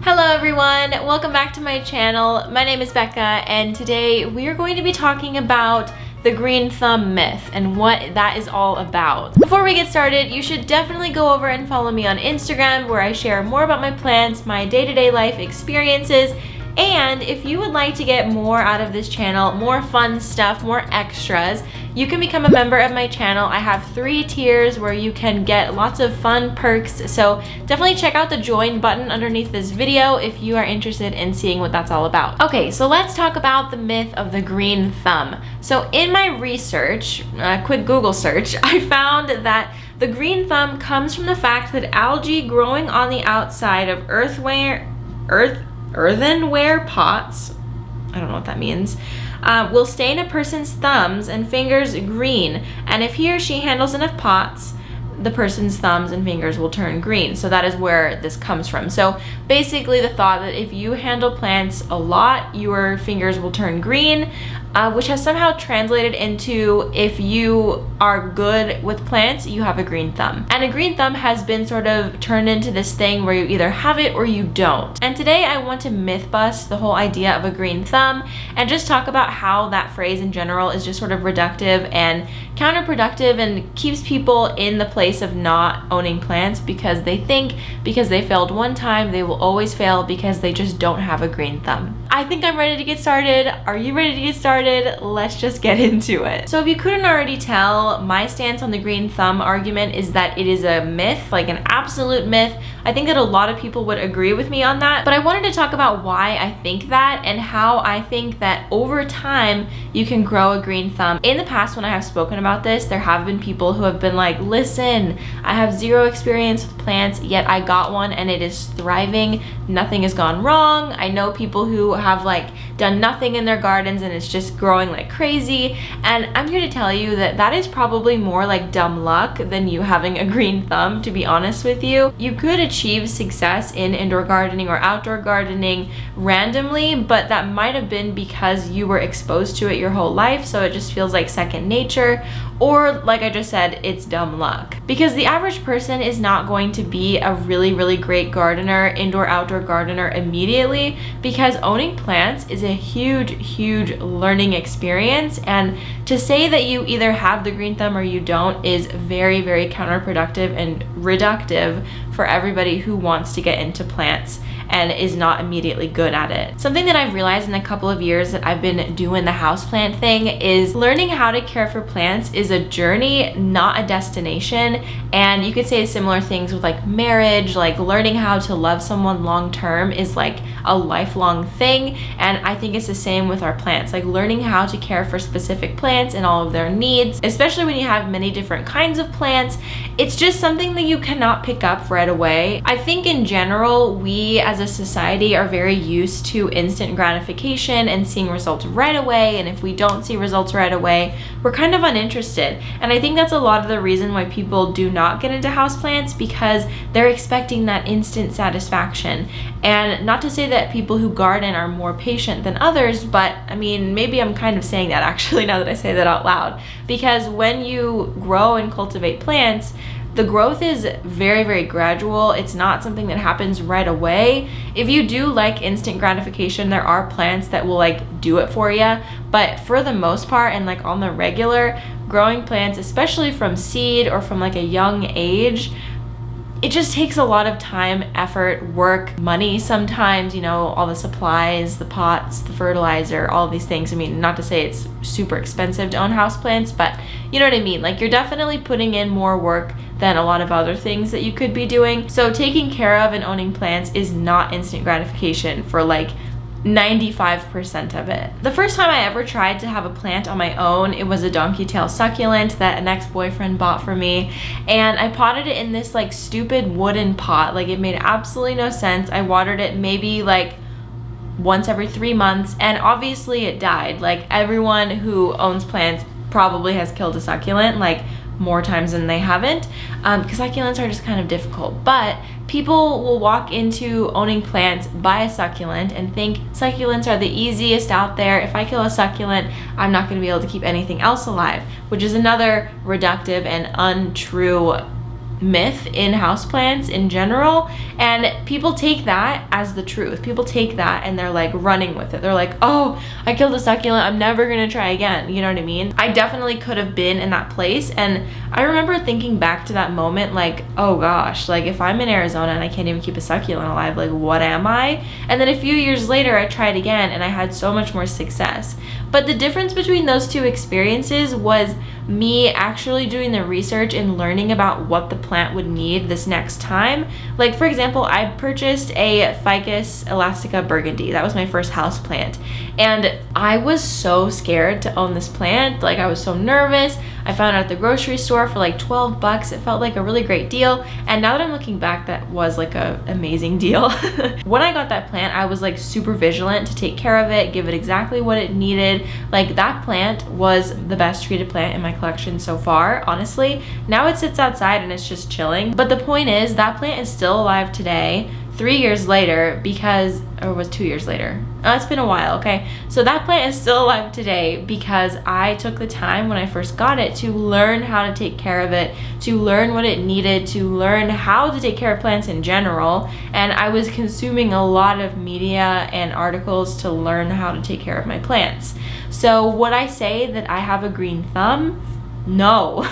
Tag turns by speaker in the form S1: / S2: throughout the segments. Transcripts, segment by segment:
S1: Hello everyone, welcome back to my channel. My name is Becca and today we are going to be talking about the green thumb myth and what that is all about. Before we get started, you should definitely go over and follow me on Instagram where I share more about my plants, my day-to-day life experiences, and if you would like to get more out of this channel, more fun stuff, more extras, you can become a member of my channel. I have 3 tiers where you can get lots of fun perks, so definitely check out the join button underneath this video if you are interested in seeing what that's all about. Okay, so let's talk about the myth of the green thumb. So in my research, a quick Google search, I found that the green thumb comes from the fact that algae growing on the outside of earthenware pots, I don't know what that means, will stain a person's thumbs and fingers green, and if he or she handles enough pots, the person's thumbs and fingers will turn green. So that is where this comes from. So basically the thought that if you handle plants a lot, your fingers will turn green, which has somehow translated into if you are good with plants, you have a green thumb. And a green thumb has been sort of turned into this thing where you either have it or you don't. And today I want to myth bust the whole idea of a green thumb and just talk about how that phrase in general is just sort of reductive and counterproductive and keeps people in the place of not owning plants because they think because they failed one time, they will always fail because they just don't have a green thumb. I think I'm ready to get started. Are you ready to get started? Let's just get into it. So if you couldn't already tell, my stance on the green thumb argument is that it is a myth, like an absolute myth. I think that a lot of people would agree with me on that, but I wanted to talk about why I think that and how I think that over time you can grow a green thumb. In the past, when I have spoken about this, there have been people who have been like, listen, I have 0 experience with plants, yet I got one and it is thriving. Nothing has gone wrong. I know people who have like done nothing in their gardens and it's just growing like crazy. And I'm here to tell you that that is probably more like dumb luck than you having a green thumb, to be honest with you. You could achieve success in indoor gardening or outdoor gardening randomly, but that might have been because you were exposed to it your whole life, so it just feels like second nature. Or like I just said, it's dumb luck. Because the average person is not going to be a really great gardener, indoor outdoor gardener immediately, because owning plants is a huge learning experience, and to say that you either have the green thumb or you don't is very counterproductive and reductive for everybody who wants to get into plants and is not immediately good at it. Something that I've realized in a couple of years that I've been doing the houseplant thing is learning how to care for plants is a journey, not a destination. And you could say similar things with like marriage, like learning how to love someone long term is like a lifelong thing. And I think it's the same with our plants, like learning how to care for specific plants and all of their needs, especially when you have many different kinds of plants. It's just something that you cannot pick up right away. I think in general, we as a society are very used to instant gratification and seeing results right away, and if we don't see results right away, we're kind of uninterested. And I think that's a lot of the reason why people do not get into houseplants, because they're expecting that instant satisfaction. And not to say that people who garden are more patient than others, but I mean, maybe I'm kind of saying that actually now that I say that out loud, because when you grow and cultivate plants, the growth is very gradual. It's not something that happens right away. If you do like instant gratification, there are plants that will like do it for you. But for the most part and like on the regular, growing plants, especially from seed or from like a young age, it just takes a lot of time, effort, work, money sometimes, you know, all the supplies, the pots, the fertilizer, all of these things. I mean, not to say it's super expensive to own houseplants, but you know what I mean? Like you're definitely putting in more work than a lot of other things that you could be doing. So taking care of and owning plants is not instant gratification for like 95% of it. The first time I ever tried to have a plant on my own, it was a donkey tail succulent that an ex-boyfriend bought for me, and I potted it in this like stupid wooden pot. Like it made absolutely no sense. I watered it maybe like once every 3 months, and obviously it died. Like everyone who owns plants probably has killed a succulent like more times than they haven't, because succulents are just kind of difficult. But people will walk into owning plants, buy a succulent, and think succulents are the easiest out there. If I kill a succulent, I'm not going to be able to keep anything else alive, which is another reductive and untrue myth in houseplants in general, and people take that as the truth. People take that and they're like running with it. They're like, oh, I killed a succulent, I'm never gonna try again. You know what I mean? I definitely could have been in that place, and I remember thinking back to that moment like, oh gosh, like if I'm in Arizona and I can't even keep a succulent alive, like what am I? And then a few years later I tried again and I had so much more success. But the difference between those two experiences was me actually doing the research and learning about what the plant would need this next time. Like for example, I purchased a Ficus elastica burgundy. That was my first house plant. And I was so scared to own this plant. Like I was so nervous. I found it at the grocery store for like 12 bucks. It felt like a really great deal. And now that I'm looking back, that was like a amazing deal. When I got that plant, I was like super vigilant to take care of it, give it exactly what it needed. Like that plant was the best treated plant in my collection so far, honestly. Now it sits outside and it's just chilling. But the point is that plant is still alive today, 3 years later, because, or was 2 years later? It's been a while, okay? So that plant is still alive today because I took the time when I first got it to learn how to take care of it, to learn what it needed, to learn how to take care of plants in general. And I was consuming a lot of media and articles to learn how to take care of my plants. So would I say that I have a green thumb? No,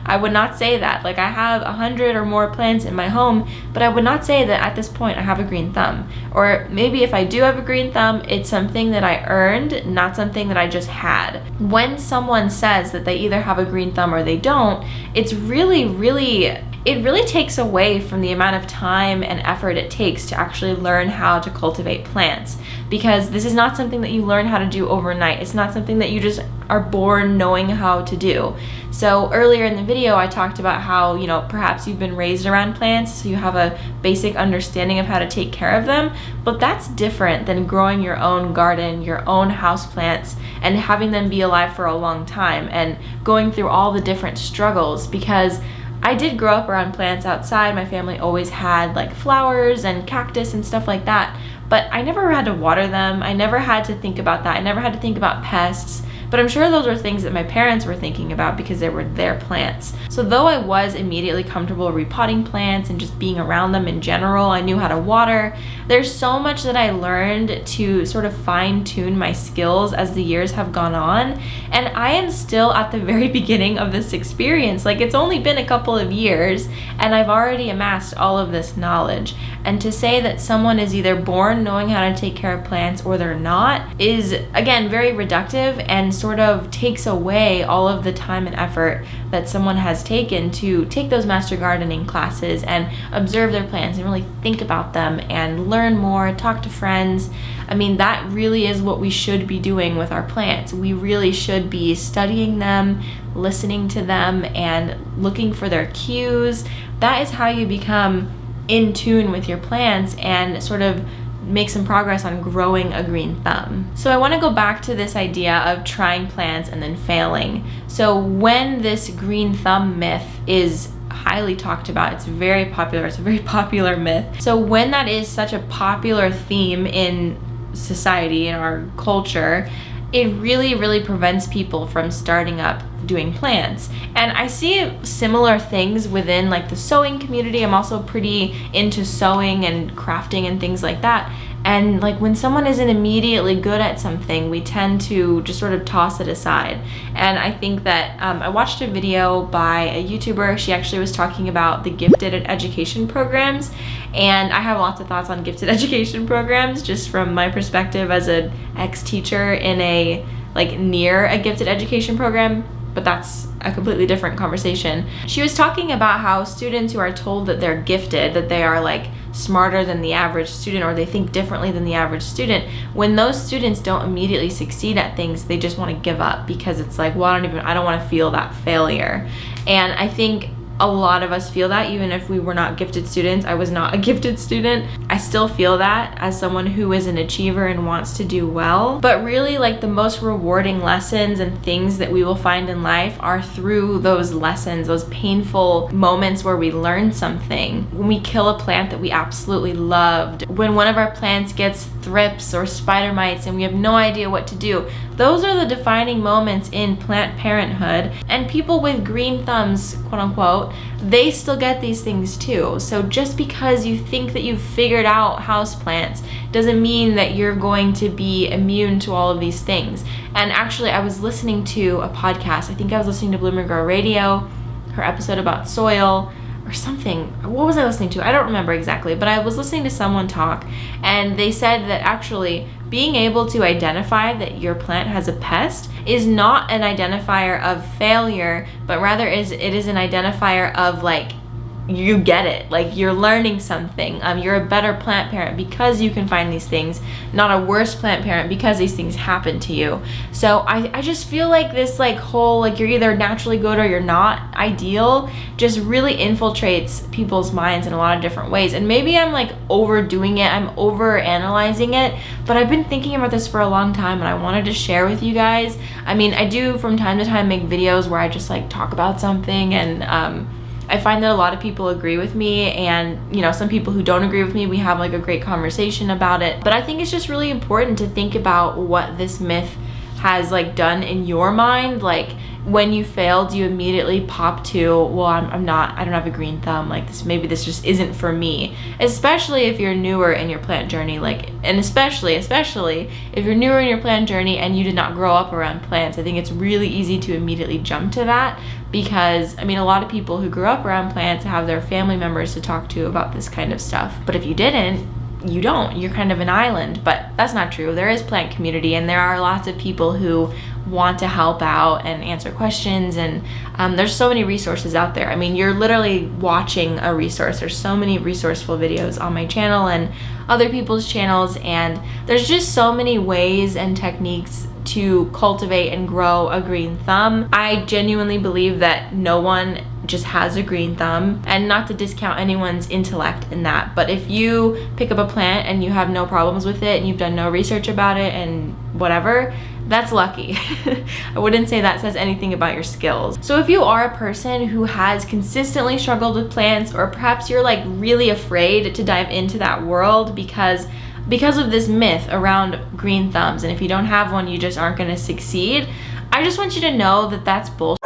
S1: I would not say that. Like I have 100 or more plants in my home, but I would not say that at this point I have a green thumb. Or maybe if I do have a green thumb, it's something that I earned, not something that I just had. When someone says that they either have a green thumb or they don't, it's it really takes away from the amount of time and effort it takes to actually learn how to cultivate plants, because this is not something that you learn how to do overnight. It's not something that you just are born knowing how to do. So earlier in the video I talked about how, you know, perhaps you've been raised around plants, so you have a basic understanding of how to take care of them, but that's different than growing your own garden, your own house plants, and having them be alive for a long time and going through all the different struggles. Because I did grow up around plants outside. My family always had like flowers and cactus and stuff like that, but I never had to water them. I never had to think about that. I never had to think about pests. But I'm sure those were things that my parents were thinking about because they were their plants. So though I was immediately comfortable repotting plants and just being around them in general, I knew how to water, there's so much that I learned to sort of fine-tune my skills as the years have gone on. And I am still at the very beginning of this experience. Like it's only been a couple of years and I've already amassed all of this knowledge. And to say that someone is either born knowing how to take care of plants or they're not is, again, very reductive and sort of takes away all of the time and effort that someone has taken to take those master gardening classes and observe their plants and really think about them and learn more, talk to friends. I mean, that really is what we should be doing with our plants. We really should be studying them, listening to them, and looking for their cues. That is how you become in tune with your plants and sort of make some progress on growing a green thumb. So I want to go back to this idea of trying plants and then failing. So when this green thumb myth is highly talked about, it's very popular, it's a very popular myth. So when that is such a popular theme in society, in our culture, it really prevents people from starting up doing plants. And I see similar things within like the sewing community. I'm also pretty into sewing and crafting and things like that. And like when someone isn't immediately good at something, we tend to just sort of toss it aside. And I think that I watched a video by a YouTuber. She actually was talking about the gifted education programs. And I have lots of thoughts on gifted education programs just from my perspective as an ex-teacher in a like near a gifted education program, but that's a completely different conversation. She was talking about how students who are told that they're gifted, that they are like smarter than the average student or they think differently than the average student, when those students don't immediately succeed at things, they just want to give up because it's like, well, I don't want to feel that failure. And I think a lot of us feel that, even if we were not gifted students. I was not a gifted student. I still feel that as someone who is an achiever and wants to do well. But really, like the most rewarding lessons and things that we will find in life are through those lessons, those painful moments where we learn something. When we kill a plant that we absolutely loved, when one of our plants gets thrips or spider mites and we have no idea what to do, those are the defining moments in plant parenthood. And people with green thumbs, quote unquote, boat, they still get these things too. So just because you think that you've figured out houseplants doesn't mean that you're going to be immune to all of these things. And actually, I was listening to a podcast. I think I was listening to Bloomer Girl Radio, her episode about soil or something. What was I listening to? I don't remember exactly, but I was listening to someone talk, and they said that actually being able to identify that your plant has a pest is not an identifier of failure, but rather it is an identifier of like, you get it, like you're learning something. You're a better plant parent because you can find these things, not a worse plant parent because these things happen to you. So I just feel like this like whole like you're either naturally good or you're not ideal just really infiltrates people's minds in a lot of different ways. And maybe I'm like overdoing it, I'm over analyzing it, but I've been thinking about this for a long time and I wanted to share with you guys. I mean, I do from time to time make videos where I just like talk about something, and I find that a lot of people agree with me, and you know, some people who don't agree with me, we have like a great conversation about it. But I think it's just really important to think about what this myth has like done in your mind. Like when you failed, you immediately pop to, well, I don't have a green thumb, like maybe this just isn't for me. Especially if you're newer in your plant journey, like, and especially if you're newer in your plant journey and you did not grow up around plants, I think it's really easy to immediately jump to that, because I mean, a lot of people who grew up around plants have their family members to talk to about this kind of stuff. But if you didn't, you don't, you're kind of an island. But that's not true. There is plant community, and there are lots of people who want to help out and answer questions, and there's so many resources out there. I mean, you're literally watching a resource. There's so many resourceful videos on my channel and other people's channels, and there's just so many ways and techniques to cultivate and grow a green thumb. I genuinely believe that no one just has a green thumb, and not to discount anyone's intellect in that, but if you pick up a plant and you have no problems with it and you've done no research about it and whatever, that's lucky. I wouldn't say that says anything about your skills. So if you are a person who has consistently struggled with plants, or perhaps you're like really afraid to dive into that world because of this myth around green thumbs, and if you don't have one, you just aren't going to succeed, I just want you to know that that's bullshit.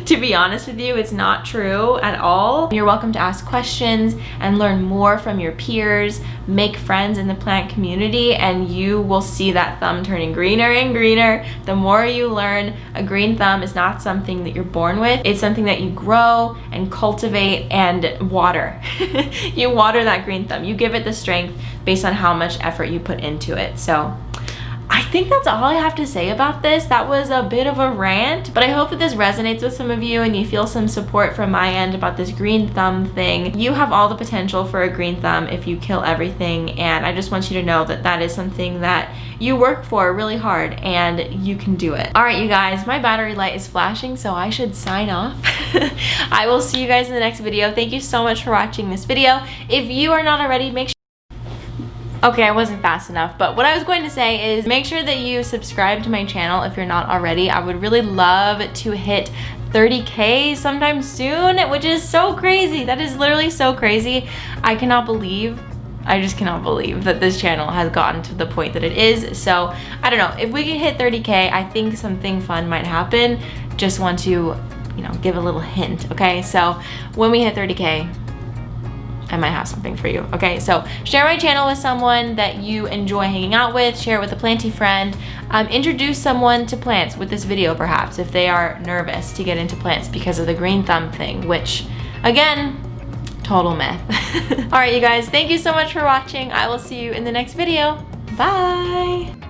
S1: To be honest with you, it's not true at all. You're welcome to ask questions and learn more from your peers, make friends in the plant community, and you will see that thumb turning greener and greener the more you learn. A green thumb is not something that you're born with. It's something that you grow and cultivate and water. You water that green thumb. You give it the strength based on how much effort you put into it. So I think that's all I have to say about this. That was a bit of a rant, but I hope that this resonates with some of you and you feel some support from my end about this green thumb thing. You have all the potential for a green thumb if you kill everything, and I just want you to know that that is something that you work for really hard and you can do it. All right, you guys, my battery light is flashing, so I should sign off. I will see you guys in the next video. Thank you so much for watching this video. If you are not already, make sure. Okay, I wasn't fast enough, but what I was going to say is make sure that you subscribe to my channel if you're not already. I would really love to hit 30K sometime soon, which is so crazy. That is literally so crazy. I just cannot believe that this channel has gotten to the point that it is. So I don't know, if we can hit 30K, I think something fun might happen. Just want to, you know, give a little hint, okay? So when we hit 30K, I might have something for you, okay? So share my channel with someone that you enjoy hanging out with, share it with a planty friend, introduce someone to plants with this video perhaps if they are nervous to get into plants because of the green thumb thing, which again, total myth. All right, you guys, thank you so much for watching. I will see you in the next video. Bye.